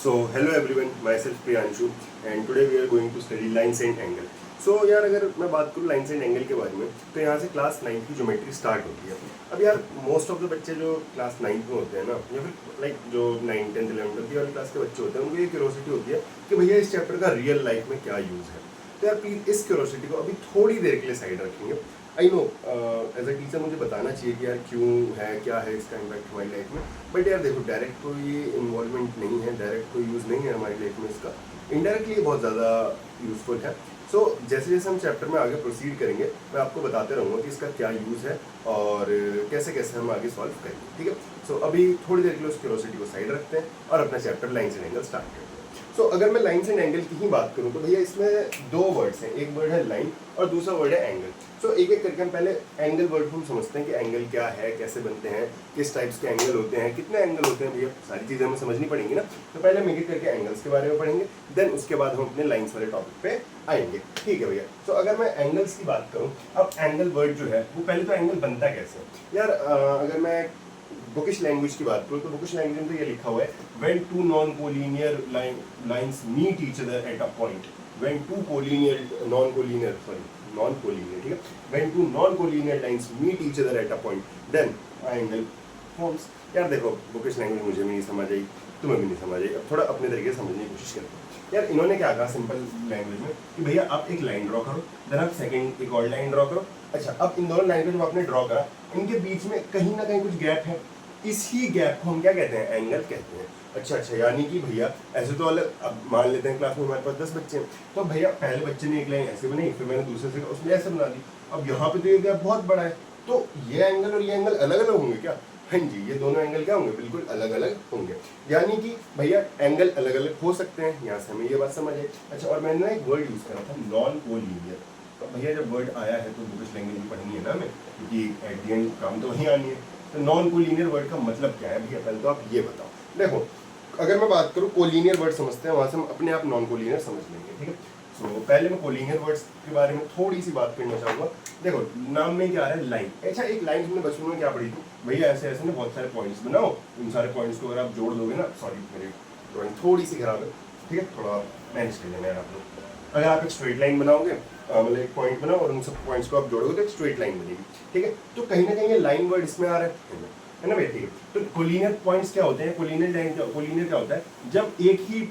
So hello everyone, myself Priyanshu and today we are going to study lines and angle. So यार अगर मैं बात करूँ lines and angle के बारे में तो यहाँ से क्लास 9 की ज्योमेट्री स्टार्ट होती है। अब यार मोस्ट ऑफ द बच्चे जो क्लास 9 में होते हैं ना या फिर लाइक जो 9, 10, 11, 12 वाली क्लास के बच्चे होते हैं उनको ये क्यूरोसिटी होती है कि भैया इस चैप्टर का रियल लाइफ में क्या यूज़ है। तो यार प्लीज़ इस क्यूरोसिटी को अभी थोड़ी देर के लिए साइड रखेंगे। I know as a teacher मुझे बताना चाहिए कि यार क्यों है, क्या है इसका इम्पैक्ट हमारी लाइफ में, बट यार देखो डायरेक्ट तो ये इन्वॉल्वमेंट नहीं है, डायरेक्ट कोई यूज़ नहीं है हमारी लाइफ में इसका, इनडायरेक्टली ये बहुत ज़्यादा यूज़फुल है। सो जैसे जैसे हम चैप्टर में आगे प्रोसीड करेंगे मैं आपको बताते रहूँगा कि इसका क्या यूज़ है और कैसे कैसे हम आगे सॉल्व करेंगे, ठीक है। सो अभी थोड़ी देर के लिए उस क्यूरोसिटी को साइड रखते हैं और अपना chapter lines and angle start करते हैं। सो अगर मैं लाइन्स एंड एंगल की ही बात करूँ तो भैया इसमें दो वर्ड्स हैं, एक वर्ड है लाइन और दूसरा वर्ड है एंगल। सो एक एक करके हम पहले एंगल वर्ड को हम समझते हैं कि एंगल क्या है, कैसे बनते हैं, किस टाइप्स के एंगल होते हैं, कितने एंगल होते हैं, भैया सारी चीज़ें हमें समझनी पड़ेंगी ना। तो पहले हम एक एक करके एंगल्स के बारे में पढ़ेंगे, देन उसके बाद हम अपने लाइन्स वाले टॉपिक पे आएंगे, ठीक है भैया। सो अगर मैं एंगल्स की बात करूँ, अब एंगल वर्ड जो है वो पहले तो एंगल बनता कैसे है यार। अगर मैं बुकिश लैंग्वेज की बात करूँ तो बुकिश लैंग्वेज में तो ये लिखा हुआ है when two non collinear lines meet each other at a point, when two collinear non collinear, ठीक है, when two non collinear lines meet each other at a point then angle forms. यार देखो बुकिश लैंग्वेज मुझे भी नहीं समझ आई, तुम्हें भी नहीं समझ आई, अब थोड़ा अपने तरीके से समझने की कोशिश करते हैं। यार इन्होंने क्या कहा सिंपल लैंग्वेज में कि भैया आप एक लाइन ड्रॉ करो, देन आप सेकंड एक और लाइन ड्रॉ करो। अच्छा, अब इन दोनों लाइन को जब आपने ड्रॉ करा इनके बीच में कहीं ना कहीं कुछ गैप है, इसी गैप को हम क्या कहते हैं, एंगल कहते हैं। अच्छा, यानी कि भैया ऐसे तो अलग, अब मान लेते हैं क्लास में हमारे पास 10 बच्चे हैं, तो भैया पहले बच्चे ने एक लाइन ऐसे बनाई, फिर मैंने दूसरे से उसने ऐसे बना दी। अब यहाँ पे तो ये गैप बहुत बड़ा है, तो ये एंगल और ये एंगल अलग अलग होंगे क्या? हाँ जी, ये दोनों एंगल क्या होंगे, बिल्कुल अलग अलग होंगे। यानी कि भैया एंगल अलग अलग हो सकते हैं, यहाँ से हमें ये बात समझ आई। अच्छा, और मैंने ना एक वर्ड यूज़ करा था नॉन कोलिनियर। तो भैया जब वर्ड आया है तो बुकिश लैंग्वेज भी पढ़नी है ना हमें, क्योंकि एट दी एंड काम तो वहीं आनी है। तो नॉन कोलिनियर वर्ड का मतलब क्या है भैया, पहले तो आप ये बताओ। देखो अगर मैं बात करूँ कोलिनियर वर्ड समझते हैं, वहाँ से हम अपने आप नॉन कोलिनियर समझ लेंगे, ठीक है। सो पहले मैं कोलिनियर वर्ड्स के बारे में थोड़ी सी बात करना चाहूँगा। देखो नाम में क्या आ रहा है, लाइन। अच्छा, एक लाइन हमने बचपन में क्या पढ़ी थी भैया, ऐसे ऐसे ना बहुत सारे पॉइंट्स बनाओ, उन सारे पॉइंट्स को अगर आप जोड़ दोगे ना, सॉरी मेरी ड्राइंग थोड़ी सी खराब है, ठीक है, थोड़ा मैनेज कर लेना यार आप लोग। अगर आप एक स्ट्रेट लाइन बनाओगे, मतलब एक पॉइंट बनाओ और उन सब पॉइंट्स को आप जोड़ोगे तो एक स्ट्रेट लाइन बनेगी, ठीक है। तो कहीं ना कहीं ये लाइन वर्ड इसमें आ रहा है ना भैया, ठीक है। तो कोलिनियर पॉइंट्स क्या होते हैं, कोलिनियर लाइन, कोलिनियर क्या होता है, जब एक ही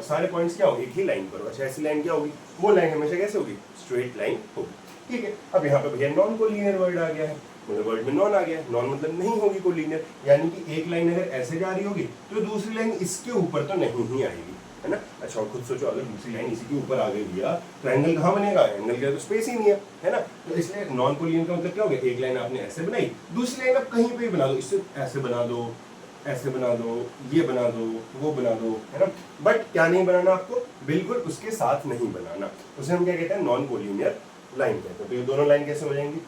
सारे पॉइंट्स क्या हो, एक ही लाइन पर हो। अच्छा, ऐसी लाइन क्या होगी, वो लाइन हमेशा कैसे होगी, स्ट्रेट लाइन होगी, ठीक है। अब यहाँ पे भैया नॉन कोलिनियर वर्ड आ गया है, मतलब वर्ड में नॉन आ गया है, नॉन मतलब नहीं होगी कोलिनियर, यानी कि एक लाइन अगर ऐसे जा रही होगी तो दूसरी लाइन इसके ऊपर तो नहीं ही आएगी, है ना। अच्छा, और खुद सोचो अगर दूसरी लाइन इसी के ऊपर आ गई भैया तो एंगल कहाँ बनेगा, एंगल का तो स्पेस ही नहीं है ना। तो इसलिए नॉन कोलिनियर का मतलब क्या हो गया, एक लाइन आपने ऐसे बनाई, दूसरी लाइन आप कहीं पे भी बना दो, इससे ऐसे बना दो, ऐसे बना दो, ये बना दो, वो बना दो, है ना। बट क्या नहीं बनाना आपको, बिल्कुल उसके साथ नहीं बनाना, उसे हम क्या कहते हैं, नॉन कोलिनियर लाइन कहते हैं। तो ये दोनों लाइन कैसे हो जाएंगी,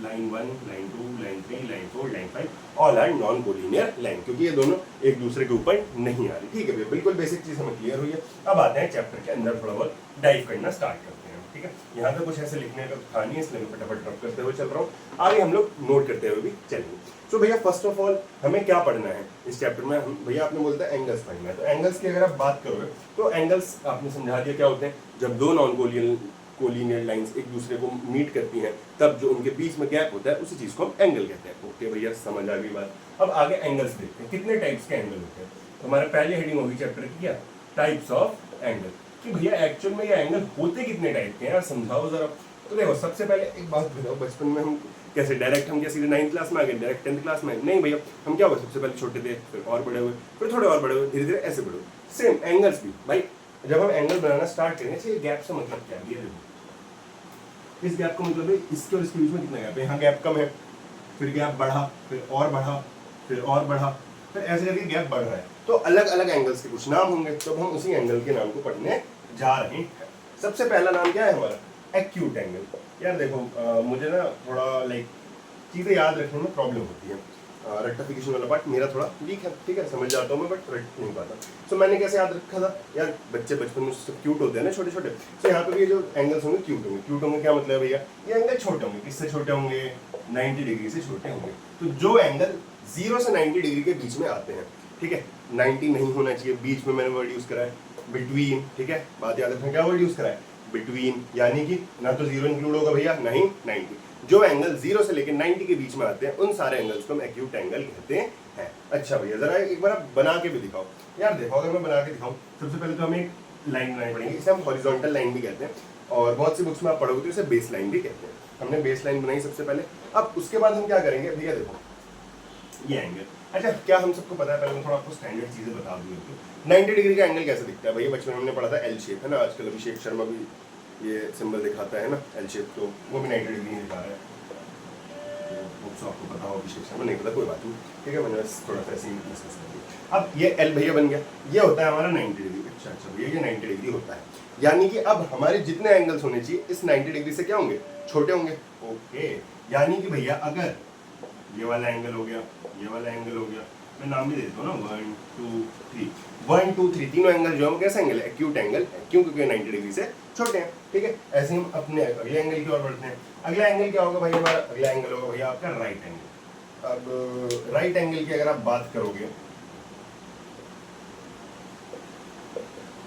line 1, line 2, line 3, line 4, line 5 all are non collinear line, क्योंकि ये दोनों एक दूसरे के ऊपर नहीं आ रही, ठीक है भैया। बिल्कुल बेसिक चीज हमें क्लियर हुई है। अब आते हैं चैप्टर के अंदर, थोड़ा बहुत डाइव करना स्टार्ट करते हैं, ठीक है। यहाँ पे कुछ ऐसे लिखने का था नहीं, इसलिए मैं फटाफट रब करते हुए चल रहा हूँ, आगे हम लोग नोट करते हुए भी चलेंगे। तो भैया फर्स्ट ऑफ ऑल हमें क्या पढ़ना है इस चैप्टर में, हम भैया आपने बोलता है एंगल्स पढ़ना है। तो एंगल्स की अगर आप बात करोगे तो एंगल्स आपने समझा दिया क्या होते हैं, जब दो नॉन कोलिनियर लाइंस एक दूसरे को मीट करती हैं तब जो उनके बीच में गैप होता है उसी चीज को हम एंगल कहते हैं। ओके भैया, समझ आ गई बात। अब आगे एंगल्स देखते हैं, कितने टाइप्स के एंगल होते हैं। तो हमारा पहले हेडिंग होगी चैप्टर की क्या, टाइप्स ऑफ एंगल, कि भैया एक्चुअल में ये एंगल होते कितने टाइप के हैं यार, समझाओ जरा। तो देखो सबसे पहले एक बात बताओ, बचपन में हम कैसे डायरेक्ट, हम क्या सीधे 9th क्लास में आ गए, डायरेक्ट 10th क्लास में? नहीं भैया, हम क्या हुए, सबसे पहले छोटे थे, फिर और बड़े हुए, फिर थोड़े और बड़े हुए, धीरे धीरे ऐसे बड़े हुए। सेम एंगल्स भी भाई, जब हम एंगल बनाना स्टार्ट करेंगे, ये गैप से मतलब क्या है, इस गैप का मतलब है इसके और इसके बीच में कितना गैप है, यहाँ गैप कम है, फिर गैप बढ़ा, फिर और बढ़ा, फिर और बढ़ा, फिर ऐसे करके गैप बढ़ रहा है। तो अलग अलग एंगल्स के कुछ नाम होंगे, तो हम उसी एंगल के नाम को पढ़ने जा रहे हैं। सबसे पहला नाम क्या है हमारा, एक्यूट एंगल। यार देखो मुझे ना थोड़ा लाइक चीज़ें याद रखने में प्रॉब्लम होती है, रेक्टिफिकेशन वाला पार्ट मेरा थोड़ा वीक है, ठीक है, समझ जाता हूँ मैं बट रट नहीं पाता। सो मैंने कैसे याद रखा था यार, बच्चे बचपन में सब क्यूट होते हैं ना, छोटे छोटे। तो यहाँ पे भी ये जो एंगल्स होंगे क्यूट होंगे। क्यूट होंगे क्या मतलब है भैया, ये एंगल छोटे होंगे, किससे छोटे होंगे, 90 डिग्री से छोटे होंगे। तो जो एंगल 0 से 90 डिग्री के बीच में आते हैं, ठीक है, 90 नहीं होना चाहिए, बीच में मैंने वर्ड यूज करा है बिटवीन, ठीक है, बात याद रखना क्या वर्ड यूज करा है, बिटवीन, यानी कि ना तो जीरो इंक्लूड होगा भैया, नहीं 90। जो एंगल 0 से लेकर 90 के बीच में आते हैं उन सारे एंगल्स को हम एक्यूट एंगल कहते हैं। अच्छा भैया जरा एक बार आप बना के भी दिखाओ यार, देखो अगर मैं बना के दिखाऊं, सबसे पहले तो हमें एक लाइन बनानी पड़ेगी, इसे हम हॉरिजॉन्टल लाइन भी कहते हैं, और बहुत सी बुक्स में आप पढ़ोगे तो इसे बेस लाइन भी कहते हैं। हमने बेस लाइन बनाई सबसे पहले, अब उसके बाद हम क्या करेंगे भैया, देखो ये एंगल, अच्छा क्या हम सबको पता है, पहले मैं थोड़ा आपको स्टैंडर्ड चीजें बता दूं। 90 डिग्री का एंगल कैसे दिखता है भैया, बचपन में हमने पढ़ा था एल शेप, है ना, आजकल अभिषेक शर्मा भी ये सिंबल दिखाता है ना एल शेप, तो वो भी 90 डिग्री दिखा रहा है, तो आपको पता हो अभिषेक शर्मा, नहीं पता कोई बात नहीं, ठीक है, मैंने बस थोड़ा सा ऐसे ही डिस्कस कर दिया। अब ये एल भैया बन गया, ये होता है हमारा 90 डिग्री। अच्छा भैया ये 90 डिग्री होता है, यानी कि अब हमारे जितने एंगल्स होने चाहिए इस 90 डिग्री से क्या होंगे, छोटे होंगे। ओके, यानी कि भैया अगर ये वाला एंगल हो गया, ये वाला एंगल हो गया, मैं नाम भी दे देता हूँ ना, 1 2 3, 1 2 3, तीनों एंगल जो है वो कैसा एंगल है, एक्यूट एंगल है, क्यों, क्योंकि 90 डिग्री से छोटे हैं, ठीक है। ऐसे हम अपने अगले एंगल की ओर बढ़ते हैं। अगला एंगल क्या होगा भाई, हमारा अगला एंगल होगा भैया आपका राइट एंगल। अब राइट एंगल की अगर आप बात करोगे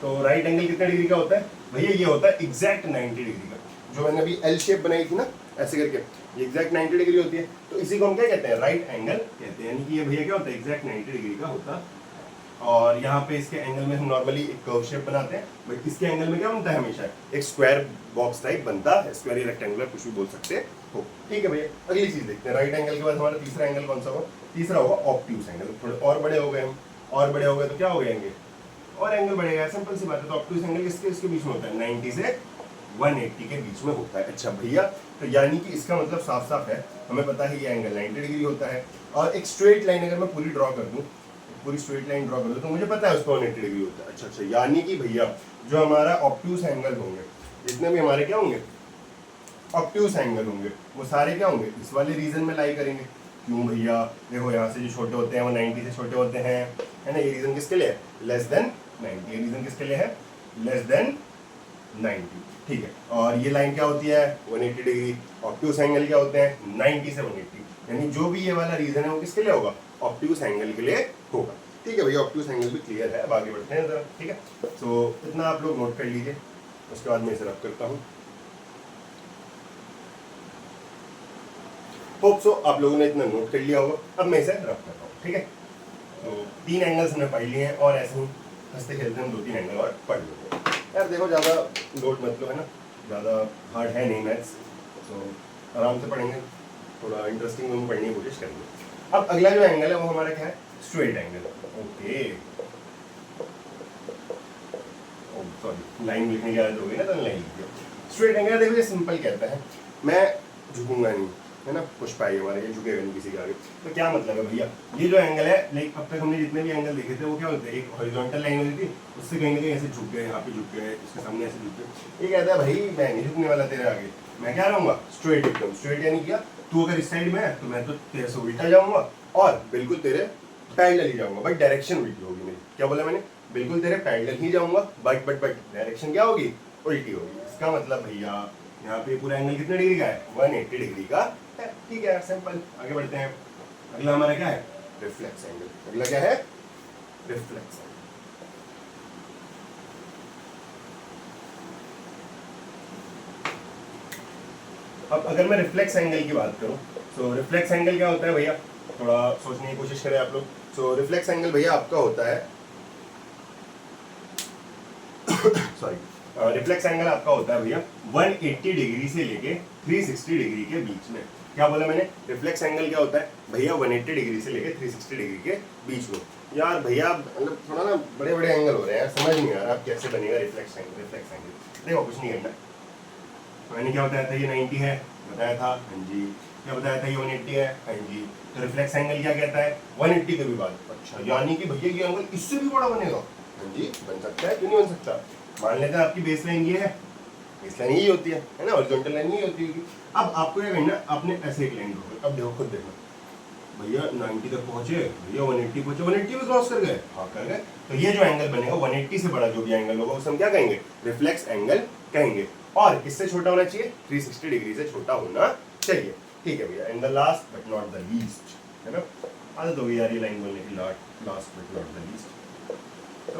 तो राइट एंगल कितने डिग्री का होता है भैया, ये होता है एग्जैक्ट 90 डिग्री का। जो मैंने अभी एल शेप बनाई थी ना ऐसे करके, ये एग्जैक्ट 90 डिग्री होती है, तो इसी को हम क्या कहते हैं, राइट एंगल कहते हैं, यानी कि ये भैया क्या होता है, एग्जैक्ट 90 डिग्री का होता है। और यहाँ पे इसके एंगल में हम नॉर्मली एक कर्व शेप बनाते हैं, बट इसके एंगल में क्या बनता है, हमेशा एक स्क्वायर बॉक्स टाइप बनता है, स्क्वायर या रेक्टेंगुलर कुछ भी बोल सकते हो, ठीक है भैया। अगली चीज देखते हैं, राइट एंगल के बाद हमारा तीसरा एंगल कौन सा होगा, तीसरा होगा ऑब्ट्यूज एंगल। थोड़े और बड़े हो गए हम, और बड़े हो गए तो क्या हो जाएंगे, और एंगल बढ़ेगा, सिंपल सी बात है। तो ऑब्ट्यूज एंगल इसके बीच में होता है, 90 से 180 के बीच में होता है। अच्छा भैया, तो यानी कि इसका मतलब साफ साफ है, हमें पता है ये एंगल 90 डिग्री होता है, और एक स्ट्रेट लाइन अगर मैं पूरी ड्रॉ कर दूं, पूरी स्ट्रेट लाइन ड्रॉ कर दूं, तो मुझे पता है उसका 180 डिग्री होता है। अच्छा, यानी कि भैया जो हमारा ऑब्ट्यूज एंगल होंगे, जितने भी हमारे क्या होंगे, ऑब्ट्यूज एंगल होंगे, वो सारे क्या होंगे, इस वाले रीजन में लाई करेंगे। क्यों भैया, देखो यहाँ से जो छोटे होते हैं वो 90 से छोटे होते हैं, है ना, ये रीजन किसके लिए है, लेस देन 90, ये रीजन किसके लिए है, लेस देन 90, ठीक है। और ये लाइन क्या होती है, 180 डिग्री। ऑब्ट्यूज एंगल क्या होते हैं, 90 से 180, यानी जो भी ये वाला रीजन है वो किसके लिए होगा, ऑब्ट्यूज एंगल के लिए होगा, ठीक है भैया। ऑब्ट्यूज एंगल भी क्लियर है, अब आगे बढ़ते हैं जरा, ठीक है। तो इतना आप लोग नोट कर लीजिए, उसके बाद मैं इसे रब करता हूँ। होप सो आप लोगों ने इतना नोट कर लिया होगा, अब मैं इसे रब करता हूँ, ठीक है। तो 3 एंगल्स हमने पढ़ लिए हैं, और ऐसे ही हंसते खेलते हम 2-3 एंगल और पढ़ लेंगे। यार देखो ज़्यादा लोड मत लो, है ना, ज़्यादा हार्ड है नहीं मैथ्स, तो आराम से पढ़ेंगे, थोड़ा इंटरेस्टिंग में पढ़ने की कोशिश करेंगे। अब अगला जो एंगल है वो हमारा क्या है, straight angle. Okay, sorry line लिखने की आदत हो गई ना, तो लाइन लिख दिया। स्ट्रेट एंगल देखो ये सिंपल कहता है, मैं झुकूंगा नहीं, है ना, पुष्पा है हमारे, ये झुकेगा नहीं किसी के आगे। तो क्या मतलब है भैया, ये जो एंगल है, लाइक अब तक हमने जितने भी एंगल देखे थे वो क्या होते हैं, एक हॉरिजॉन्टल लाइन होती थी, उससे कहीं ना कहीं ऐसे झुक गए, यहाँ पे झुक गए, इसके सामने ऐसे झुक गए। ये कहता है भाई मैं नहीं झुकने वाला तेरे आगे, मैं क्या रहूंगा, स्ट्रेट, एकदम स्ट्रेट। यानी क्या, तू अगर इस साइड में है तो मैं तो तेरे से उल्टा जाऊंगा, और बिल्कुल तेरे पैरेलल ही जाऊंगा, बट डायरेक्शन उल्टी होगी मेरी। क्या बोला मैंने, बिल्कुल तेरे पैरेलल ही जाऊंगा, बट डायरेक्शन क्या होगी, उल्टी होगी। इसका मतलब भैया यहाँ पे पूरा एंगल कितने डिग्री का है, 180 डिग्री का है, ठीक है, सिंपल। आगे बढ़ते हैं, अगला हमारा क्या है, रिफ्लेक्स एंगल। अगला क्या है, रिफ्लेक्स एंगल। अब अगर मैं रिफ्लेक्स एंगल की बात करूं, तो रिफ्लेक्स एंगल क्या होता है भैया, थोड़ा सोचने की कोशिश करें आप लोग। सो रिफ्लेक्स एंगल भैया आपका होता है सॉरी, रिफ्लेक्स एंगल आपका होता है भैया 180 डिग्री से लेके 360 डिग्री के बीच में। क्या बोला मैंने, रिफ्लेक्स एंगल क्या होता है भैया 180 डिग्री से लेके 360 डिग्री के बीच में। यार भैया मतलब थोड़ा ना बड़े बड़े एंगल हो रहे हैं, समझ नहीं आ रहा आप कैसे बनेगा रिफ्लेक्स एंगल। रिफ्लेक्स एंगल देखो कुछ नहीं करना, मैंने क्या बताया था, ये 90 है बताया था, हाँ जी। क्या बताया था, ये 180 है, हाँ जी। तो रिफ्लेक्स एंगल क्या कहता है, 180 के भी बाद। अच्छा, यानी कि भैया ये एंगल इससे भी बड़ा बनेगा, हाँ जी, बन सकता है, क्यों नहीं बन सकता। मान लेते हैं आपकी बेस लाइन ये है, बेस लाइन यही होती है ना, हॉरिजॉन्टल लाइन यही होती है। अब आपको क्या करना, आपने ऐसे एक लाइन ड्रॉ, अब देखो खुद देखना, भैया 90 तक पहुंचे, भैया 180 पहुंचे, 180 भी क्रॉस कर गए, हाँ कर गए। तो ये जो एंगल बनेगा 180 से बड़ा जो भी एंगल होगा उसे हम क्या कहेंगे, रिफ्लेक्स एंगल कहेंगे। और किससे छोटा होना चाहिए, 360 डिग्री से छोटा होना चाहिए, ठीक है भैया। And the last but not the least, है ना, आदत हो गई यार ये लाइन बोलने की, last but not the least.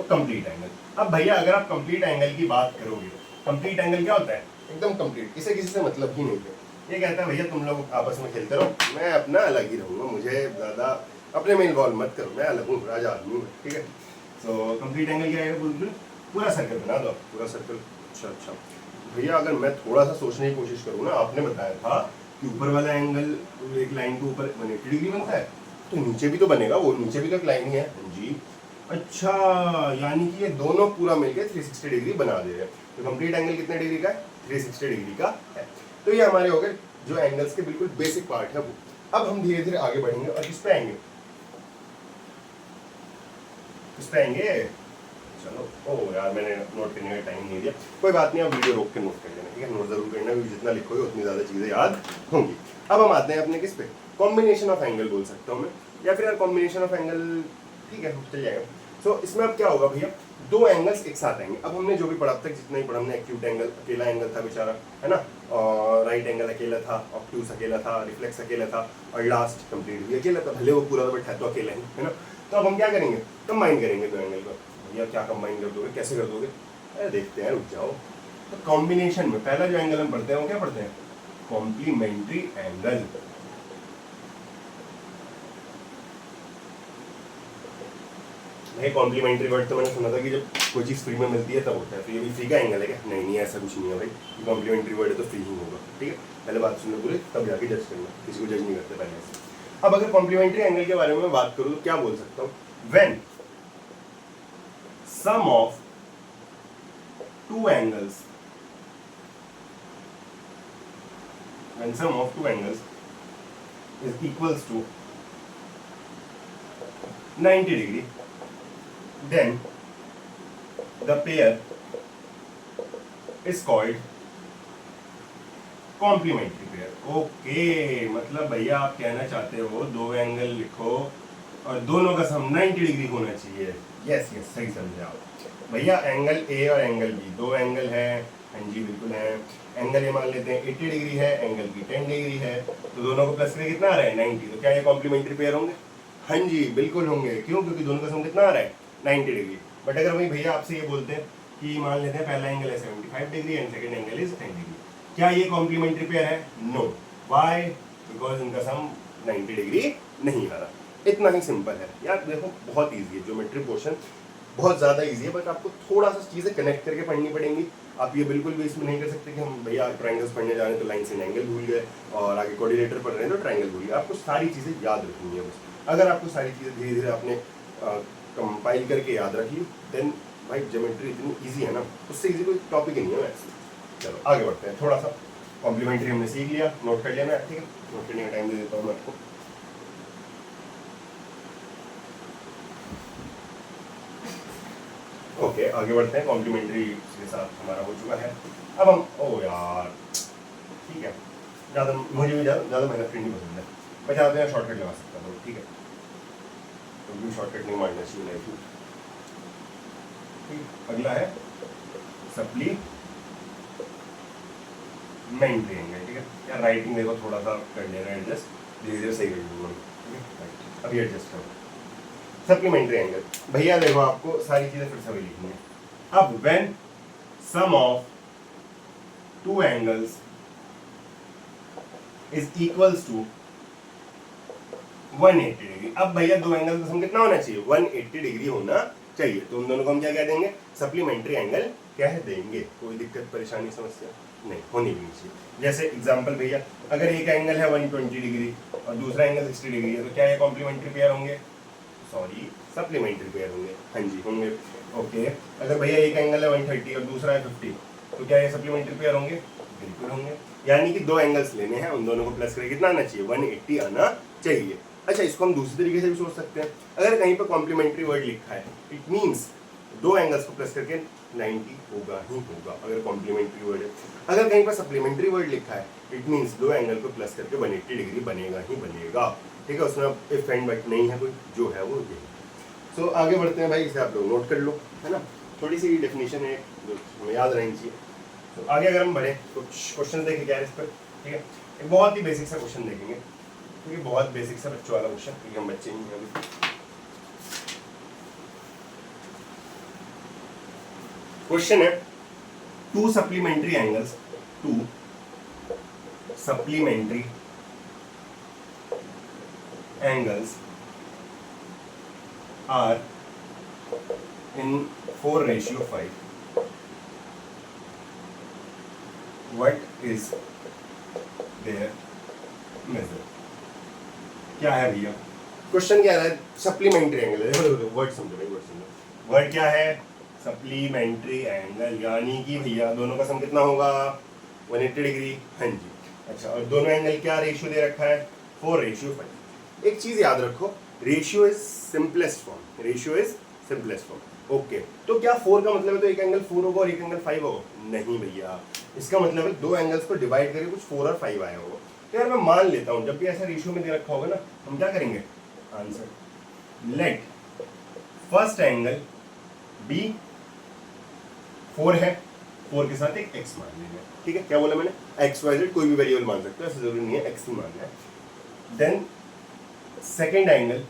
Complete angle. अब भैया अगर आप कंप्लीट एंगल की बात करोगे, कंप्लीट एंगल क्या होता है? एकदम कंप्लीट, इसे किसी से मतलब ही नहीं है। ये कहता है भैया तुम लोग आपस में खेलते रहो, मैं अपना अलग ही रहूँगा, मुझे ज़्यादा अपने में इन्वॉल्व मत करो, मैं अलग हूँ, राजा आदमी हूँ, ठीक है। सो कंप्लीट एंगल क्या है? बिल्कुल पूरा सर्कल बना दो, पूरा सर्कल। अच्छा भैया अगर मैं थोड़ा सा सोचने की कोशिश करूँ ना, आपने बताया था कि ऊपर वाला एंगल एक लाइन के ऊपर 180 डिग्री बनता है, तो नीचे भी तो बनेगा, वो नीचे भी तो एक लाइन ही है जी। अच्छा, यानी कि ये दोनों पूरा मिलकर 360 डिग्री बना दे रहे हैं। तो कंप्लीट एंगल कितने डिग्री का है? 360 डिग्री का है। तो ये हमारे हो गए जो एंगल्स के बिल्कुल बेसिक पार्ट है वो। अब हम धीरे धीरे आगे बढ़ेंगे और किस पे आएंगे? किस पे आएंगे? चलो, ओ यार मैंने नोट करने का टाइम नहीं दिया, कोई बात नहीं, आप वीडियो रोक के नोट कर लेना, ठीक है। नोट जरूर करना, क्योंकि जितना लिखोगे उतनी ज़्यादा चीज़ें याद होंगी। अब हम आते हैं अपने किस पे? कॉम्बिनेशन ऑफ एंगल बोल सकता हूँ मैं, या फिर यार कॉम्बिनेशन ऑफ एंगल, ठीक है चल जाएगा। सो इसमें अब क्या होगा भैया? दो एंगल्स एक साथ आएंगे। अब हमने जो भी पढ़ा तक, जितना ही पढ़ा हमने, एक्यूट एंगल अकेला एंगल था बेचारा, है ना, और राइट एंगल अकेला था, ऑब्ट्यूस अकेला था, रिफ्लेक्स अकेला था, और लास्ट कंप्लीट भी अकेला था, भले वो पूरा बट है तो अकेला है ना। तो अब हम क्या करेंगे? कंबाइन करेंगे दो एंगल को। भैया क्या कंबाइन कर दोगे, कैसे कर दोगे? अरे देखते हैं, रुक जाओ। तो कॉम्बिनेशन में पहला जो एंगल हम पढ़ते हैं वो क्या पढ़ते हैं? Complementary angle. भाई कॉम्प्लीमेंट्री वर्ड तो मैंने सुना था कि जब कोई चीज़ फ्री में मिलती है तब होता है, तो ये भी फ्री का एंगल है क्या? नहीं नहीं, ऐसा कुछ नहीं है भाई, कॉम्प्लीमेंट्री वर्ड है तो फ्री ही होगा, ठीक है। पहले बात सुनना पूरी, तब जाके जज करना, किसी को जज नहीं करते पहले से। अब अगर कॉम्प्लीमेंट्री एंगल के बारे में बात करूँ तो क्या बोल सकता हूँ? When sum of two angles, when sum of two angles is equals to 90 degree, then the pair is called complementary pair. Okay, मतलब भैया आप कहना चाहते हो दो एंगल लिखो और दोनों का सम 90 डिग्री होना चाहिए। यस यस, सही समझे आप भैया। एंगल ए और एंगल बी, दो एंगल है, हाँ जी बिल्कुल है। एंगल ये मान लेते हैं 80 डिग्री है, एंगल की 10 डिग्री है, तो दोनों को प्लस करके कितना आ रहा है? 90। तो क्या ये कॉम्प्लीमेंट्री पेयर होंगे? हाँ जी बिल्कुल होंगे। क्यों? क्योंकि दोनों का सम कितना आ रहा है? 90 डिग्री। बट अगर वही भैया आपसे ये बोलते हैं कि मान लेते हैं पहला एंगल है 75 degree and second angle is 10 degree, क्या ये कॉम्प्लीमेंट्री पेयर है? नो। व्हाई? बिकॉज इनका सम 90 डिग्री नहीं आ रहा। इतना ही सिंपल है यार। देखो बहुत ईजी है, ज्योमेट्री पोर्शन बहुत ज़्यादा इजी है, बट आपको थोड़ा सा चीज़ें कनेक्ट करके पढ़नी पड़ेंगी। आप ये बिल्कुल भी इसमें नहीं कर सकते कि हम भैया ट्रायंगल्स पढ़ने जा रहे हैं तो लाइन से एंगल भूल गए, और आगे कोऑर्डिनेटर पढ़ रहे हैं तो ट्रायंगल भूल गए। आपको सारी चीज़ें याद रखनी है बस। अगर आपको सारी चीज़ें धीरे धीरे आपने कंपाइल करके याद रख ली, देन भाई ज्योमेट्री इतनी ईजी है ना, उससे ईजी कोई टॉपिक ही नहीं है वैसे। चलो आगे बढ़ते हैं। थोड़ा सा कॉम्प्लीमेंट्री हमने सीख लिया, नोट कर लिया मैं, ठीक है। नोट करने का टाइम दे देता हूँ मैं आपको। ओके, आगे बढ़ते हैं। कॉम्प्लीमेंट्री के साथ हमारा हो चुका है। अब हम, ओ यार ठीक है, ज़्यादा मुझे भी ज़्यादा मेहनत करनी पसंद है, मैं चाहते हैं शॉर्टकट लगा सकता हूँ, ठीक है। तो भी शॉर्टकट नहीं मारना चाहिए लाइफ में। ठीक, अगला है सप्लीमेंट्री एंगल, ठीक है। यार राइटिंग देखो थोड़ा सा कर लेना एडजस्ट, धीरे धीरे सही कर लूँगा, ठीक है। अभी एडजस्ट करो। सप्लीमेंट्री एंगल भैया देखो आपको सारी चीजें फिर से वही लिखनी है। अब when sum of two angles is equals to 180 degree. अब भैया दो एंगल का सम कितना होना चाहिए? 180 डिग्री होना चाहिए। तो उन दोनों को हम क्या कह देंगे? सप्लीमेंट्री एंगल कह देंगे। कोई दिक्कत परेशानी समस्या नहीं होनी भी नहीं चाहिए। जैसे एग्जांपल भैया, अगर एक एंगल है 120 डिग्री और दूसरा एंगल 60 डिग्री है, तो क्या ये कॉम्प्लीमेंट्री पेयर होंगे? सॉरी, सप्लीमेंट्री पेयर होंगे। हाँ जी होंगे। ओके, अगर भैया एक एंगल है 130 और दूसरा है 50, तो क्या ये सप्लीमेंट्री पेयर होंगे? बिल्कुल होंगे। यानी कि दो एंगल्स लेने हैं, उन दोनों को प्लस करके कितना आना चाहिए? 180 आना चाहिए। अच्छा, इसको हम दूसरी तरीके से भी सोच सकते हैं। अगर कहीं पर कॉम्प्लीमेंट्री वर्ड लिखा है, इट मीन्स दो एंगल्स को प्लस करके 90 होगा ही होगा, अगर कॉम्प्लीमेंट्री वर्ड है। अगर कहीं पर सप्लीमेंट्री वर्ड लिखा है, इट मीन्स दो एंगल को प्लस करके 180 डिग्री बनेगा ही बनेगा, ठीक है। उसमें इफ एंड बट नहीं है कोई, जो है वो ये। सो आगे बढ़ते हैं भाई, इसे आप लोग नोट कर लो, है ना। थोड़ी सी डेफिनेशन है जो हमें याद रहनी चाहिए। तो आगे अगर हम बढ़े, कुछ क्वेश्चन देखेंगे यार इस पर, ठीक है। एक बहुत ही बेसिक सा क्वेश्चन देखेंगे, क्योंकि बहुत बेसिक सा बच्चों वाला क्वेश्चन, क्योंकि हम बच्चे नहीं हैं अभी। क्वेश्चन है two supplementary angles, two supplementary angles are in 4:5. What is their measure? क्या है भैया? क्वेश्चन क्या है? सप्लीमेंट्री एंगल है, वर्ड समझो भाई, वर्ड समझो। वर्ड क्या है? सप्लीमेंट्री एंगल, यानी कि भैया दोनों का सम कितना होगा? 180 डिग्री। हाँ जी। अच्छा, और दोनों एंगल क्या रेशियो दे रखा है? 4:5। एक चीज याद रखो, ratio is simplest form, ratio is simplest form. Okay, तो क्या 4 का मतलब है तो एक एंगल 4 होगा और एक एंगल 5 होगा? नहीं भैया, इसका मतलब है दो एंगल्स को डिवाइड करके कुछ 4 और 5 आया होगा। तो यार मैं मान लेता हूं जब भी ऐसा रेशियो में दे रखा होगा ना, हम क्या करेंगे? Answer let first angle be 4 है, 4 के साथ एक x मान लेंगे। ठीक है, क्या बोला मैंने? x y z कोई भी वेरिएबल मान सकते हो, ऐसा जरूरी नहीं है x ही मानना है। Then second angle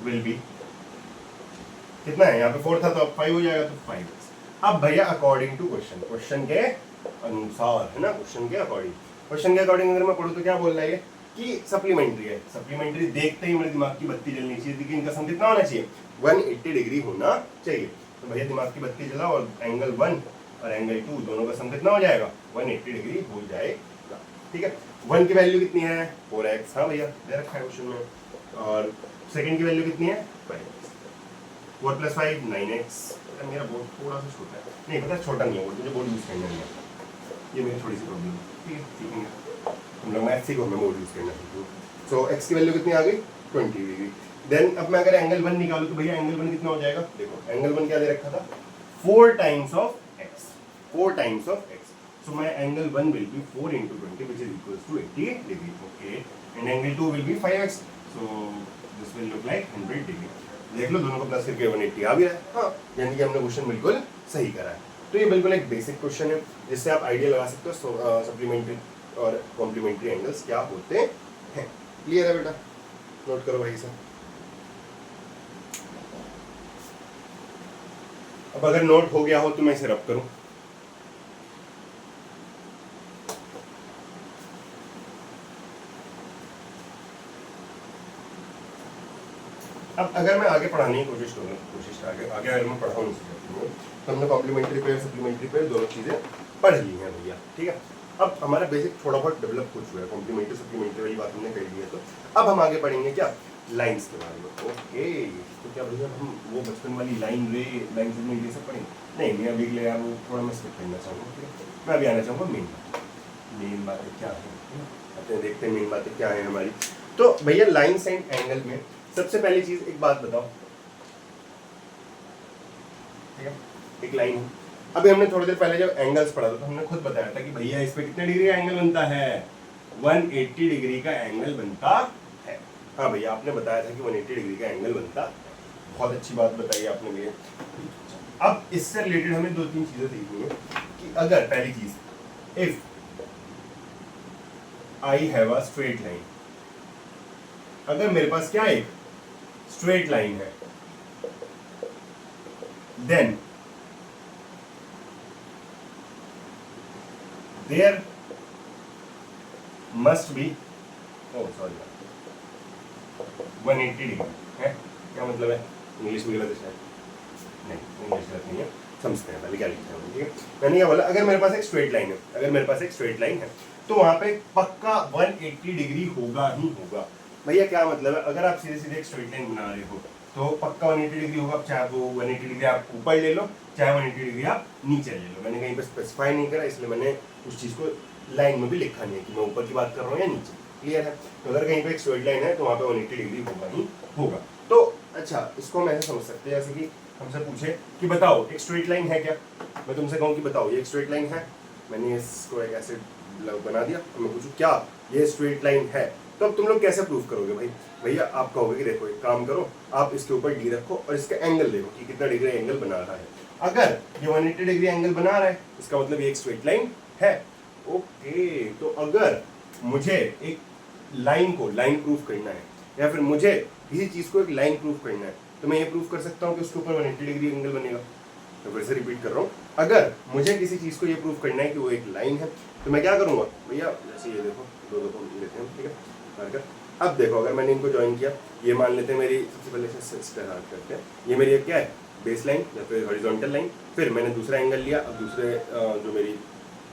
will be, कितना है यहाँ पे? 4 था तो अब 5 हो जाएगा, तो 5x। अब भैया अकॉर्डिंग टू क्वेश्चन, क्वेश्चन के अनुसार है ना, क्वेश्चन के अकॉर्डिंग, क्वेश्चन के अकॉर्डिंग अगर मैं पढ़ूँ तो क्या बोल रहा है कि सप्लीमेंट्री है। सप्लीमेंट्री देखते ही मेरे दिमाग की बत्ती जलनी चाहिए, लेकिन इनका सम कितना होना चाहिए? 180 डिग्री होना चाहिए। तो भैया दिमाग की बत्ती जलाओ और एंगल 1 और एंगल 2 दोनों का सम कितना हो जाएगा? 180 डिग्री हो जाएगा। ठीक है, 1 की वैल्यू कितनी है? 4x। हाँ भैया दे रखा है क्वेश्चन में। और सेकंड की वैल्यू कितनी है? 5x। 4 + 5 9x। मेरा बोर्ड थोड़ा सा छोटा है, नहीं पता छोटा नहीं है बोर्ड, मुझे बोर्ड यूज़ करना नहीं आता, ये मेरी थोड़ी सी प्रॉब्लम है। ठीक है, सीखेंगे हम लोग, मैथ सीखो, मैं बोर्ड यूज़ करना सीखूँ। सो x की वैल्यू कितनी आ गई? 20 डिग्री। देन अब मैं अगर एंगल 1 निकालूँ तो भैया एंगल 1 कितना हो जाएगा? देखो एंगल 1 क्या दे रखा था? 4 times of x, 4 times of x। So my angle 1 will be 4 × 20 which is equals to 80 degree. Okay, and angle 2 will be 5x, so this will look like 100 degree. देख लो दोनों को प्लस करके 180 आ गया है। हाँ, यानी कि हमने क्वेश्चन बिल्कुल सही करा है। तो ये बिल्कुल एक बेसिक क्वेश्चन है जिससे आप आइडिया लगा सकते हो सप्लीमेंट्री और कॉम्प्लीमेंट्री एंगल्स क्या होते हैं। क्लियर है बेटा? नोट करो भाई साहब। अब अगर नोट हो गया हो तो मैं इसे रब करूं। अब अगर मैं आगे पढ़ाने की कोशिश करूँ, आगे अगर मैं पढ़ाऊँ तो हमने कॉम्प्लीमेंट्री पेयर सप्लीमेंट्री पेयर दोनों चीज़ें पढ़ ली हैं भैया। ठीक है, अब हमारा बेसिक थोड़ा बहुत डेवलप हो चुका है, कॉम्प्लीमेंट्री सप्लीमेंट्री वाली बात हमने कर ली है। तो अब हम आगे पढ़ेंगे क्या? लाइन्स के बारे में। ओके, तो क्या भैया हम वो बचपन वाली लाइन से ये सब पढ़ेंगे? नहीं, मैं अभी ले यार वो थोड़ा मैं स्किप करना चाहूँगा। ठीक है, मैं अभी आना चाहूँगा मेन बातें क्या है, अपने देखते हैं मेन बातें क्या है हमारी। तो भैया लाइन्स एंड एंगल में सबसे पहली चीज एक बात बताओ, ठीक है, एक लाइन है। अभी हमने थोड़ी देर पहले जब एंगल्स पढ़ा था तो हमने खुद बताया था कि भैया इस पे कितने डिग्री का एंगल बनता है? 180 डिग्री का एंगल बनता है। हाँ भैया आपने बताया था कि 180 डिग्री का एंगल बनता है। बहुत अच्छी बात बताई आपने भैया। अब इससे रिलेटेड हमें 2-3 चीजें सीखनी है कि अगर पहली चीज, if I have a straight line, अगर मेरे पास क्या एक स्ट्रेट लाइन है, then there must be, oh sorry 180 degree है। क्या मतलब है? इंग्लिश में गलत है? नहीं, इंग्लिश गलत नहीं है, समझते हैं पहले क्या लिखते हैं। ठीक है, मैंने क्या बोला? अगर मेरे पास एक स्ट्रेट लाइन है, अगर मेरे पास एक स्ट्रेट लाइन है तो वहां पे पक्का 180 डिग्री होगा ही होगा। भैया क्या मतलब है? अगर आप सीधे सीधे एक स्ट्रेट लाइन बना रहे हो तो पक्का 180 डिग्री होगा, चाहे वो 180 डिग्री आप ऊपर ले लो चाहे 180 डिग्री आप नीचे ले लो। मैंने कहीं पर स्पेसिफाई नहीं करा, इसलिए मैंने उस चीज़ को लाइन में भी लिखा नहीं है कि मैं ऊपर की बात कर रहा हूँ या नीचे। क्लियर है? तो अगर कहीं पर एक स्ट्रेट लाइन है तो वहाँ पे 180 डिग्री होगा ही होगा। तो अच्छा, इसको हम ऐसे समझ सकते हैं जैसे कि हमसे पूछे कि बताओ एक स्ट्रेट लाइन है क्या? मैं तुमसे कहूँ कि बताओ ये एक स्ट्रेट लाइन है, मैंने इसको एक ऐसे बना दिया और मैं पूछूं क्या ये स्ट्रेट लाइन है, तो अब तुम लोग कैसे प्रूव करोगे भाई? भैया आप कहोगे कि देखो एक काम करो, आप इसके ऊपर डी रखो और इसका एंगल देखो कि कितना डिग्री एंगल बना रहा है। अगर ये 180 डिग्री एंगल बना रहा है इसका मतलब ये एक स्ट्रेट लाइन है। ओके, तो अगर मुझे एक लाइन को लाइन प्रूफ करना है या फिर मुझे किसी चीज को एक लाइन प्रूफ करना है तो मैं ये प्रूव कर सकता हूँ कि उसके ऊपर 180 डिग्री एंगल बनेगा। तो फिर से रिपीट कर रहा हूँ, अगर मुझे किसी चीज़ को ये प्रूव करना है कि वो एक लाइन है तो मैं क्या करूँगा भैया, जैसे ये देखो दो लेते हैं, ठीक है मार्कर। अब देखो अगर मैंने इनको ज्वाइन किया, ये मान लेते हैं मेरी, सबसे पहले से स्टार्ट करते हैं, ये मेरी क्या है बेस लाइन या फिर हॉरिजॉन्टल लाइन। फिर मैंने दूसरा एंगल लिया, अब दूसरे जो मेरी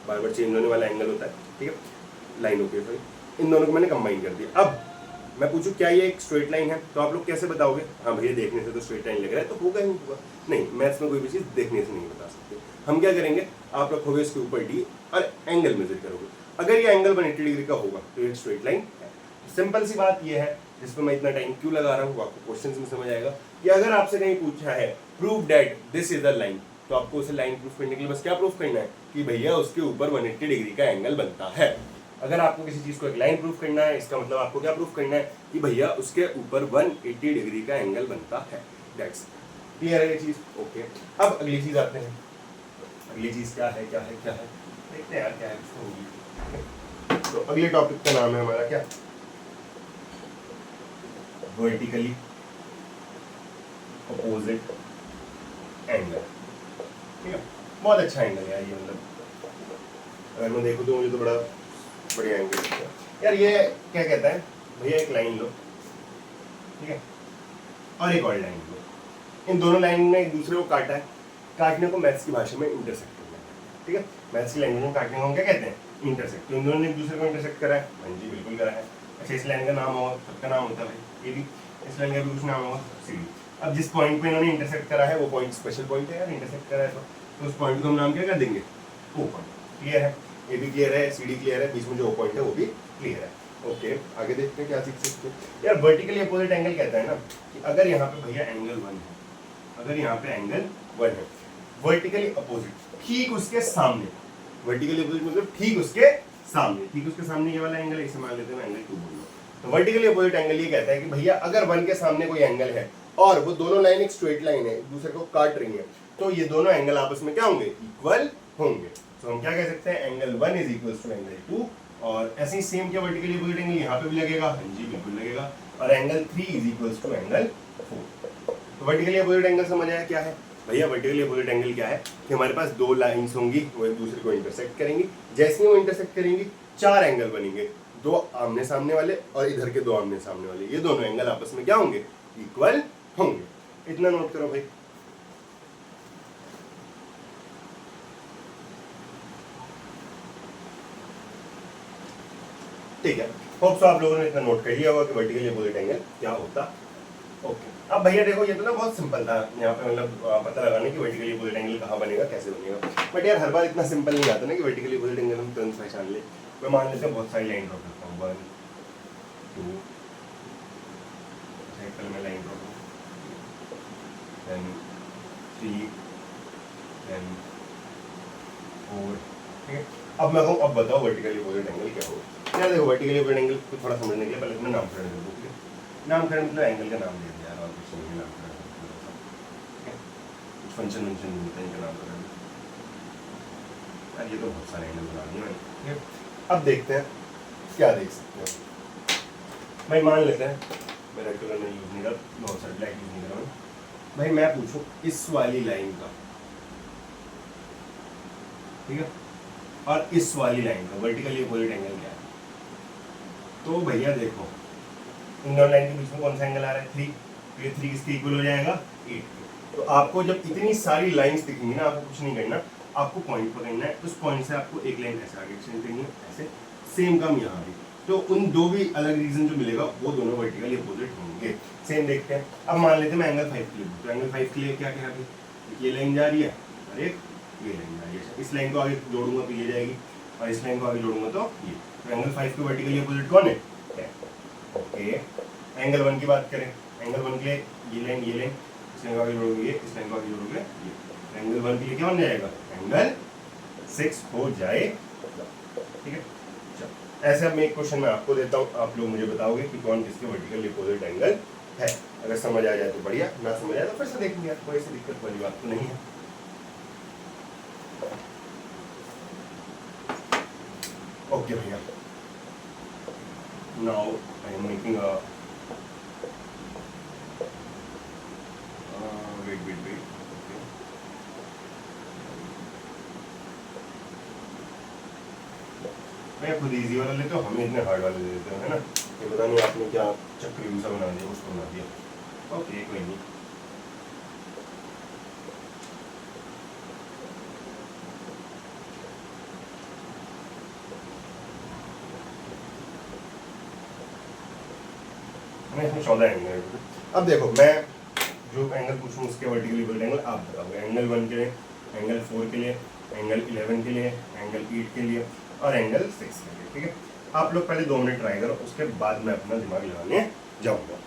बार बार चेंज होने वाला एंगल होता है, ठीक है लाइन होती है, सॉरी, इन दोनों को मैंने कंबाइन कर दिया। अब मैं पूछूं क्या ये एक स्ट्रेट लाइन है, तो आप लोग कैसे बताओगे, हाँ भैया देखने से तो स्ट्रेट लाइन लग रहा है, तो होगा ही होगा। नहीं, मैथ्स में कोई भी चीज़ देखने से नहीं बता सकते। हम क्या करेंगे, आप रखोगे इसके ऊपर डी और एंगल मेजर करोगे, अगर ये एंगल 180 डिग्री का होगा तो ये स्ट्रेट लाइन है। सिंपल सी बात ये है, जिस पर मैं इतना टाइम क्यों लगा रहा हूँ आपको क्वेश्चन में समझ आएगा कि अगर आपसे कहीं पूछा है prove that this is a line, तो आपको उसे लाइन प्रूफ करने के लिए बस क्या प्रूफ करना है कि भैया उसके ऊपर 180 डिग्री का एंगल बनता है। अगर आपको किसी चीज को एक लाइन प्रूफ करना है, इसका मतलब आपको क्या प्रूफ करना है कि भैया उसके ऊपर 180 डिग्री का एंगल बनता है। दैट्स क्लियर है ये चीज, ओके। अब अगली चीज आते हैं, अगली चीज क्या है देखते हैं यार क्या है इसको। तो अगले टॉपिक का नाम है हमारा क्या, वर्टिकली अपोजिट एंगल, ठीक है। बहुत अच्छा एंगल है यार ये, मतलब अगर मैं देखूँ तो मुझे तो बड़ा बढ़िया एंगल लगता है यार। ये क्या कहता है भैया, एक लाइन लो, ठीक है, और एक और लाइन लो, इन दोनों लाइन ने एक दूसरे को काटा है, काटने को मैथ्स की भाषा में इंटरसेक्ट करना है, ठीक है। मैथ्स की लैंग्वेज में काटने को हम क्या कहते हैं, इंटरसेक्ट। तो इन दोनों ने एक दूसरे को इंटरसेक्ट करा है, हाँ जी बिल्कुल करा है। अच्छा, इस लाइन का नाम होगा, सबका नाम होता है भाई ए बी, इस लाइन का भी कुछ नाम होगा सी डी। अब जिस पॉइंट पे इन्होंने इंटरसेक्ट करा है वो पॉइंट स्पेशल पॉइंट है यार, इंटरसेक्ट करा है तो उस पॉइंट को हम नाम क्या कर देंगे, ओ पॉइंट। क्लियर है, ए बी क्लियर है, सी डी क्लियर है, बीच में जो ओ पॉइंट है वो भी क्लियर है, ओके। आगे देखते हैं क्या सीख सकते हैं यार। वर्टिकली अपोजिट एंगल कहता है ना कि अगर यहाँ पे भैया एंगल 1 है, अगर यहाँ पे एंगल 1 है, वर्टिकली अपोजिट ठीक उसके सामने, वर्टिकली अपोजिट मतलब ठीक उसके सामने, ठीक उसके सामने ये वाला एंगल है, इसे मान लेते हैं एंगल 2 बोल लो। तो वर्टिकली अपोजिट एंगल ये कहता है कि भैया अगर 1 के सामने कोई एंगल है और वो दोनों लाइन एक स्ट्रेट लाइन है, एक दूसरे को काट रही है, तो ये दोनों एंगल आपस में क्या होंगे, इक्वल होंगे। तो हम क्या कह सकते हैं, angle 1 is equal to angle 2। और ऐसे ही सेम क्या वर्टिकली अपोजिट एंगल यहाँ पे भी लगेगा, हाँ जी बिल्कुल लगेगा। और angle 3 is equal to angle 4। तो वर्टिकली अपोजिट एंगल समझ आया क्या है भैया। वर्टिकली अपोजिट एंगल क्या है कि हमारे पास दो लाइंस होंगी, वो एक दूसरे को इंटरसेक्ट करेंगी, जैसे ही वो इंटरसेक्ट करेंगी 4 एंगल बनेंगे, 2 आमने सामने वाले और इधर के 2 आमने सामने वाले, ये दोनों एंगल आपस में क्या होंगे, इक्वल होंगे। इतना नोट करो भाई। ठीक है, होप सो आप लोगों ने इतना नोट कर लिया होगा कि वर्टिकली अपोजिट एंगल क्या होता। ओके, अब भैया देखो ये तो ना बहुत सिंपल था यहाँ पे, मतलब पता लगाने कि वर्टिकली अपोजिट एंगल कहाँ बनेगा, कैसे बनेगा। बट यार हर बार इतना सिंपल नहीं आता ना कि वर्टिकली अपोजिट एंगल हम तुरंत पहचान ले। मैं मान लेते हैं बहुत सारी लाइन ड्रॉ करता हूँ, 1 2, पहले मैं लाइन ड्रॉ करूँ, देन 3, देन 4, ठीक है। अब मैं कहूँ, अब बताओ वर्टिकली अपोजिट एंगल क्या होगा। यार देखो वर्टिकली अपोजिट एंगल को थोड़ा समझने के लिए पहले मैं नामकरण कर दूँ, ठीक है। नामकरण मतलब एंगल का नाम दे दिया यार, और कुछ नहीं, नामकरण कुछ फंक्शन वंक्शन मिलता है इनका नामकरण यार। ये तो बहुत सारे एंगल बना दिए मैंने, ठीक है। अब देखते हैं क्या देख सकते हो भाई। मान लेते हैं मैं रेड कलर नहीं यूज नहीं कर, बहुत सारे ब्लैक यूज नहीं कर रहा हूँ भाई। मैं पूछूं इस वाली लाइन का, ठीक है, और इस वाली लाइन का वर्टिकली अपोजिट एंगल क्या है, तो भैया देखो इन दोनों लाइन के बीच में कौन सा एंगल आ रहा है, 3, तो ये 3 किसके इक्वल हो जाएगा, 8। तो आपको जब इतनी सारी लाइंस दिखेंगी ना, आपको कुछ नहीं करना, आपको पॉइंट पकड़ना है, उस पॉइंट से आपको एक लाइन ऐसे आगे एक्सटेंड करनी है, ऐसे सेम काम यहाँ भी। तो उन दो भी अलग रीजन जो मिलेगा वो दोनों वर्टिकली अपोजिट होंगे। सेम देखते हैं, अब मान लेते हैं मैं एंगल 5 के लिए, तो एंगल 5 के लिए क्या क्या है, ये लाइन जा रही है और एक ये लाइन जा रही है। इस लाइन को आगे जोड़ूंगा तो ये जाएगी, और इस लाइन को आगे जोड़ूंगा तो ये। तो एंगल 5 के वर्टिकली अपोजिट कौन है, ओके। एंगल 1 की बात करें, एंगल 1 के लिए ये लाइन, इस लाइन को आगे जोड़ोगे, इस लाइन को आगे जोड़ोगे ये। एंगल 1 के लिए क्या बन जाएगा, एंगल 6 हो जाएगा, ठीक है। ऐसे अब मैं एक क्वेश्चन मैं आपको देता हूँ, आप लोग मुझे बताओगे कि कौन किसके वर्टिकली अपोजिट एंगल है। अगर समझ आ जाए तो बढ़िया, ना समझ आए तो फिर से देखेंगे यार, कोई ऐसी दिक्कत वाली बात तो नहीं है। ओके भैया, now I am making a मैं खुद इजी वाला लेते हो, हमें इतने हार्ड वाले दे देते हो, है ना। ये पता नहीं आपने क्या चक्री सा बना दिया, उसको बना दिया। ओके कोई नहीं। इसमें 14 एंगल है। अब देखो मैं जो एंगल पूछूँ उसके वर्टिकली इक्वल एंगल आप बताओगे। एंगल 1 के लिए, एंगल 4 के लिए, एंगल 11 के लिए, एंगल 8 के लिए और एंगल 6 के लिए, ठीक है। आप लोग पहले 2 मिनट ट्राई करो, उसके बाद मैं अपना दिमाग लगाने जाऊँगा।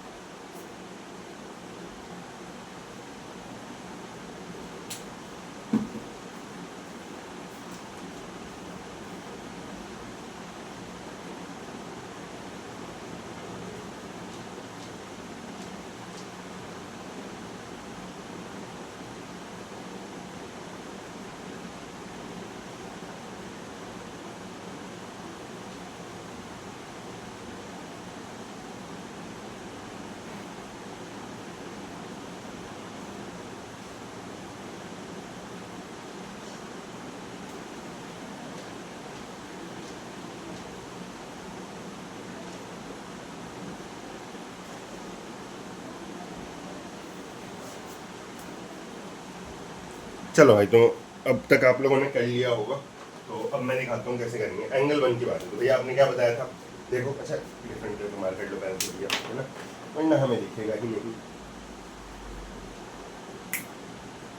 चलो भाई, तो अब तक आप लोगों ने कर लिया होगा, तो अब मैं दिखाता हूँ कैसे करेंगे। एंगल 1 की बात है तो भैया आपने क्या बताया था, देखो अच्छा डिफरेंट कलर का मार्कर लो पहले तो भैया, है ना, वरना हमें दिखेगा ही नहीं।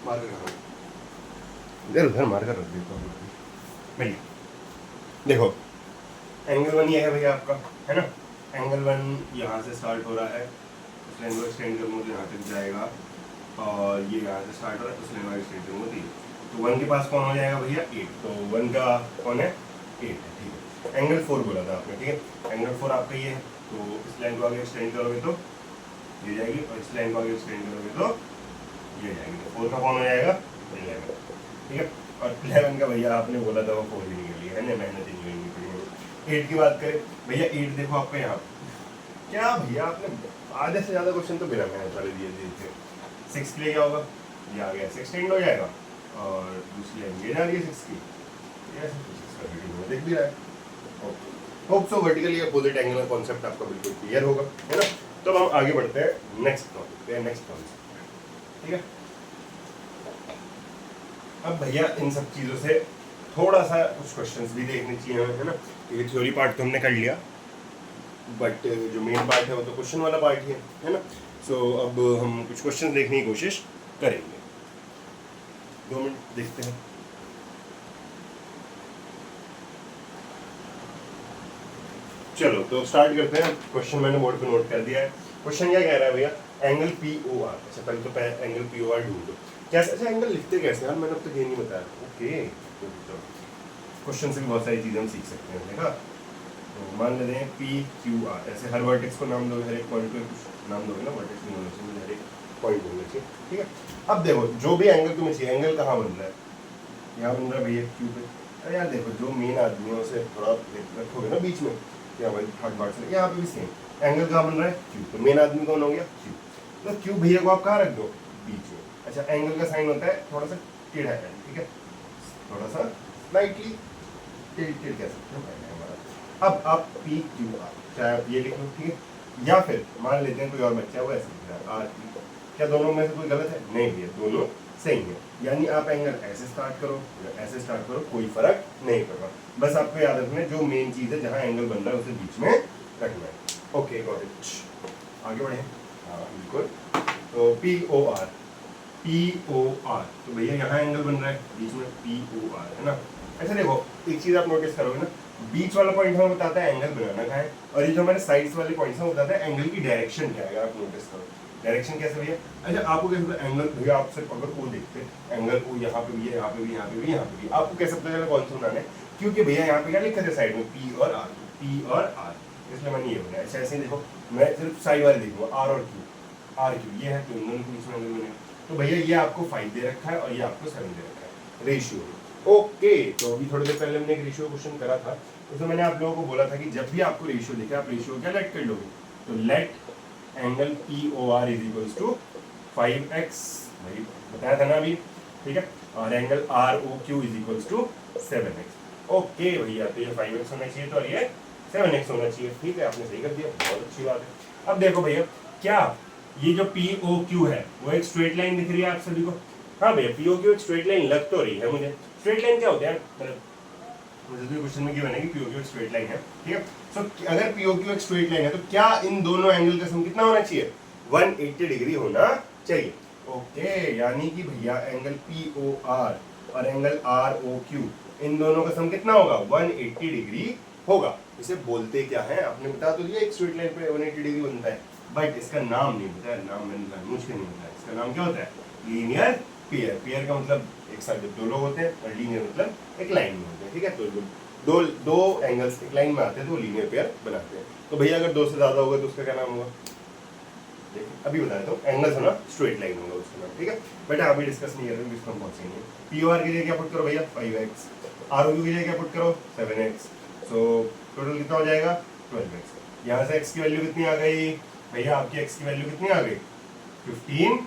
मार्कर कहाँ, इधर उधर मार्कर रख देता हूँ भैया। देखो एंगल 1 ये है भैया आपका, है ना। एंगल 1 यहाँ से स्टार्ट हो रहा है, उस लाइन को एक्सटेंड करूँगा तो यहाँ तक जाएगा, और ये यहाँ से स्टार्ट हो रहा है उस लाइन को एक्सटेंड करूँगा तो ये, तो 1 के पास कौन हो जाएगा भैया 8, तो 1 का कौन है 8 है, ठीक है। एंगल 4 बोला था आपने, ठीक है। एंगल 4 आपका ये है, तो इस लाइन को आगे एक्सटेंड करोगे तो ये जाएगी, और इस लाइन को आगे एक्सटेंड करोगे तो ये जाएगी, तो 4 का कौन हो जाएगा 11, ठीक है। और 11 का भैया आपने बोला था वो 4 ही निकल लिया है ना, मेहनत ही नहीं करनी पड़ी। 8 की बात करें भैया, 8 देखो आपका यहाँ, क्या भैया आपने आधे से ज़्यादा क्वेश्चन तो बिना मेहनत वाले दिए थे। 6 के लिए क्या होगा, ये आ गया 6 टेंड हो जाएगा, और दूसरी लाइन ये जा रही है 6 की, देख भी रहा है। Hope so vertically opposite angle का कॉन्सेप्ट आपका बिल्कुल क्लियर होगा, है ना। तो हम आगे बढ़ते हैं नेक्स्ट टॉपिक पे, नेक्स्ट कॉन्सेप्ट, ठीक है। अब भैया इन सब चीज़ों से थोड़ा सा कुछ क्वेश्चंस भी देखने चाहिए हमें, है ना। ये थ्योरी पार्ट तो हमने कर लिया, बट जो मेन पार्ट है वो तो क्वेश्चन वाला पार्ट ही है ना। सो अब हम कुछ क्वेश्चन देखने की कोशिश करेंगे। 2 मिनट देखते हैं। चलो तो स्टार्ट करते हैं। क्वेश्चन मैंने बोर्ड पे नोट कर दिया है। क्वेश्चन क्या कह रहा है भैया, एंगल पी ओ आर। अच्छा पहले तो एंगल पी ओ आर ढूंढो। कैसे, अच्छा एंगल लिखते कैसे यार, मैंने अब तक ये नहीं बताया। ओके, क्वेश्चन से भी बहुत सारी चीज़ें हम सीख सकते हैं, देखा। तो मान लेते हैं पी क्यू आर, ऐसे हर वर्टेक्स को नाम दोगे, हर एक पॉइंट को कुछ नाम दोगे ना, वर्टेक्स नहीं होना चाहिए, हर एक पॉइंट होना चाहिए, ठीक है। अब देखो जो भी एंगल तुम्हें चाहिए, एंगल कहाँ बन रहा है, यहाँ बन रहा है भैया क्यू पे। अरे यार देखो जो मेन आदमी है उसे थोड़ा रखोगे ना बीच में, क्या भाई थर्ड पार्ट से, यहाँ पे भी सेम एंगल कहाँ बन रहा है क्यू, तो मेन आदमी कौन हो गया क्यू, तो क्यू भैया को आप कहाँ रख दो बीच में। अच्छा एंगल का साइन होता है थोड़ा सा टेढ़ा है, ठीक है, थोड़ा सा स्लाइटली टेढ़ कह सकते हो हमारा। अब आप पी क्यू आर, चाहे आप ये लिख लो, ठीक है, या फिर मान लेते हैं कोई और बच्चा है वो ऐसे लिख रहा है आर पी, क्या दोनों में से कोई गलत है, नहीं भैया दोनों सही है। यानी आप एंगल ऐसे स्टार्ट करो या ऐसे स्टार्ट करो, कोई फर्क नहीं पड़ रहा, बस आपको याद रखना है जो मेन चीज़ है जहाँ एंगल बन रहा है उसे बीच में रखना है। ओके गॉट इट, आगे बढ़े। हाँ बिल्कुल, तो P O R, P O R, तो भैया यहाँ एंगल बन रहा है बीच में पी ओ आर, है ना। अच्छा देखो एक चीज़ आप नोटिस करोगे ना, बीच वाला पॉइंट हमें बताता है एंगल बनाना कहाँ है, और ये जो हमारे साइड्स वाले पॉइंट्स हैं वो बताता है एंगल की डायरेक्शन क्या है। अगर आप नोटिस करो डायरेक्शन कैसे भैया, अच्छा आपको कैसे पता एंगल, भैया आप सिर्फ अगर वो देखते एंगल वो यहाँ पे भी है, यहाँ पे भी, यहाँ पे भी, यहाँ पे भी, आपको कैसे पता चला कौन सा बनाना है, क्योंकि भैया यहाँ पे क्या लिखा था साइड में पी और आर, पी और आर, इसलिए मैंने ये बनाया। अच्छा ऐसे देखो मैं सिर्फ साइड वाले देखूंगा आर और क्यू, आर क्यू ये है तो इन दोनों के बीच में एंगल बनेगा। तो भैया ये आपको 5 दे रखा है और ये आपको 7 दे रखा है रेशियो। ओके, तो अभी थोड़ी देर पहले हमने एक रेशियो क्वेश्चन करा था, उसमें मैंने आप लोगों को बोला था कि जब भी आपको रेशियो दिखे आप रेशियो क्या लेट कर लोगे, तो let angle P O R is equals to 5x, भाई बताया था ना अभी, ठीक है, और angle R O Q is equals to 7x। Okay भैया, तो ये 5x होना चाहिए, तो और ये 7x होना चाहिए। ठीक है, आपने सही कर दिया, बहुत अच्छी बात है। अब देखो भैया, क्या ये जो पी ओ क्यू है वो एक स्ट्रेट लाइन दिख रही है आप सभी को? हाँ भैया, पी ओ क्यू एक स्ट्रेट लाइन लग तो रही है मुझे। स्ट्रेट लाइन क्या होते हैं, मुझे तो क्वेश्चन में गिवन है कि पी ओ क्यू एक स्ट्रेट लाइन है। ठीक है, सो अगर पी ओ क्यू एक स्ट्रेट लाइन है तो क्या इन दोनों एंगल का सम कितना होना चाहिए? 180 डिग्री होना चाहिए। ओके, यानी कि भैया एंगल पी ओ आर और एंगल आर ओ क्यू, इन दोनों का सम कितना होगा? 180 डिग्री होगा। इसे बोलते क्या है, आपने बता तो दिया, एक स्ट्रेट लाइन पे 180 डिग्री बनता है, बट इसका नाम नहीं बताया, नाम मैंने मुझे नहीं बताया। इसका नाम क्या होता है? Linear pair. पेयर का मतलब एक साथ जब दो लोग होते हैं, और लीनियर मतलब एक लाइन में होते हैं। ठीक है, तो दो दो एंगल्स एक लाइन में आते हैं तो लीनियर पेयर बनाते हैं। तो भैया अगर दो से ज्यादा होगा तो उसका क्या नाम होगा? देखिए अभी बताया तो एंगल्स होना स्ट्रेट लाइन होगा उसका नाम। ठीक है, बट अभी डिस्कस नहीं कर रहे, इसको हम पहुंचेंगे। पी ओ आर की जगह क्या पुट करो भैया? 5x। आर ओ क्यू की जगह क्या पुट करो? 7x। सो टोटल कितना हो जाएगा? 12x। यहाँ से x की वैल्यू कितनी आ गई भैया? आपकी x की वैल्यू कितनी आ गई? 15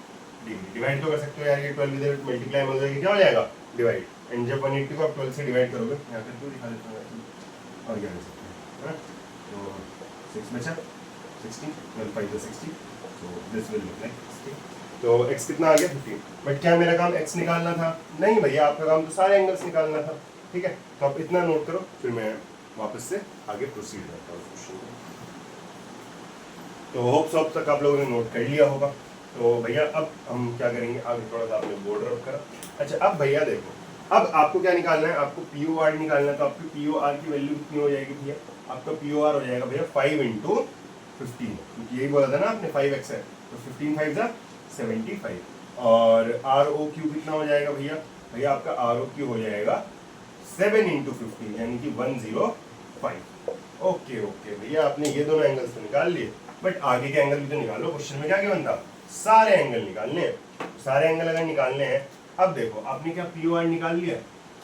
डिग्री। डिवाइड तो कर सकते हो यार, ये 12 इधर मल्टीप्लाई हो जाएगी, क्या हो जाएगा? डिवाइड। एंड जब 180 को आप 12 से डिवाइड करोगे, यहाँ पे तो दिखा देता हूँ और क्या कर सकते हैं, तो 6 बचा, 16, 12 5 60, so this will look like 60। तो x कितना आ गया? 15। बट क्या मेरा काम x निकालना था? नहीं भैया, आपका काम तो सारे एंगल्स निकालना था। ठीक है, तो आप इतना नोट करो, फिर मैं वापस से आगे प्रोसीड करता हूँ क्वेश्चन को। तो होप्स ऑफ तक आप लोगों ने नोट कर लिया होगा। तो भैया अब हम क्या करेंगे, आगे थोड़ा सा आपने बोर्ड रख करा। अच्छा, अब भैया देखो, अब आपको क्या निकालना है? आपको पी ओ आर निकालना है। तो आपकी पी ओ आर की वैल्यू कितनी हो जाएगी भैया? आपका पी ओ आर हो जाएगा भैया 5 × 15, क्योंकि यही बोला था ना आपने 5x है, तो 15 5 जा 75। और आर ओ क्यू कितना हो जाएगा भैया? भैया आपका आर ओ क्यू हो जाएगा 7 × 15, यानी कि 105। ओके ओके भैया, आपने ये दोनों एंगल्स तो निकाल लिए, बट आगे के एंगल भी तो निकालो। क्वेश्चन में क्या गिवन था? सारे एंगल निकालने हैं। सारे एंगल अगर निकालने हैं, अब देखो आपने क्या पी ओ आर निकाल लिया?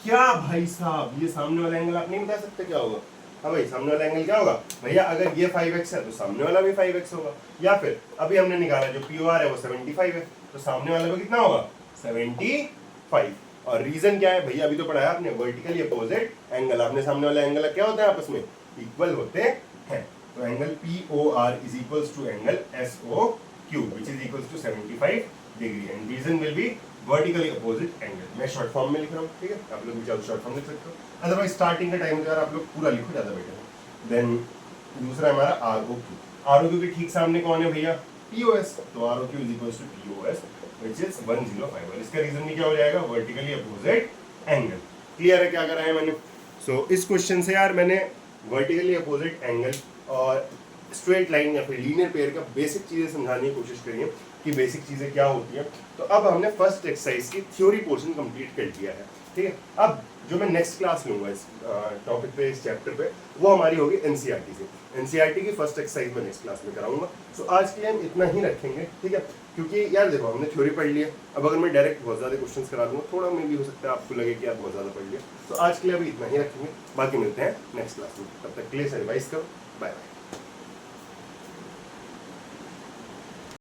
क्या भाई साहब, ये सामने वाला एंगल आप नहीं बता सकते क्या होगा? हाँ भाई, सामने वाला एंगल क्या होगा भैया? अगर ये 5x है तो सामने वाला भी 5x होगा, या फिर अभी हमने निकाला जो पी ओ आर है वो 75 है, तो सामने वाला भी कितना होगा? 75। और रीजन क्या है भैया? अभी तो पढ़ाया आपने, वर्टिकली अपोजिट एंगल। आपने सामने वाला एंगल क्या होता है? आपस में इक्वल होते हैं। तो angle P O R is equals to angle S O Q, which is equals to 75 degree, and reason will be vertically opposite angle. मैं शॉर्ट फॉर्म में लिख रहा हूँ, ठीक है, आप लोग भी चाहो शॉर्ट फॉर्म लिख सकते हो, अदरवाइज स्टार्टिंग का टाइम अगर आप लोग पूरा लिखो ज़्यादा बेटर है। देन दूसरा हमारा R O Q. R O Q के ठीक सामने कौन है भैया? P O S. तो R O Q is equals to P O S, which is 105। और इसका रीजन भी क्या हो जाएगा? Vertically opposite angle. क्लियर है क्या करा है मैंने? सो इस क्वेश्चन से यार मैंने वर्टिकली अपोजिट एंगल और स्ट्रेट लाइन या फिर लीनियर पेयर का बेसिक चीज़ें समझाने की कोशिश करी है कि बेसिक चीज़ें क्या होती हैं। तो अब हमने फर्स्ट एक्सरसाइज की थ्योरी पोर्शन कंप्लीट कर दिया है। ठीक है, अब जो मैं नेक्स्ट क्लास लूँगा इस टॉपिक पे, इस चैप्टर पे, वो हमारी होगी एनसीईआरटी से। एनसीईआरटी की फर्स्ट एक्सरसाइज मैं नेक्स्ट क्लास में कराऊंगा। सो आज के लिए हम इतना ही रखेंगे, ठीक है, क्योंकि यार देखो हमने थ्योरी पढ़ लिया। अब अगर मैं डायरेक्ट बहुत ज़्यादा क्वेश्चंस करा दूंगा, थोड़ा में भी हो सकता है आपको लगे कि आप बहुत ज़्यादा पढ़ लिया। तो आज के लिए अभी इतना ही रखेंगे, बाकी मिलते हैं नेक्स्ट क्लास में। तब तक के लिए रिवाइज करो, बाय बाय।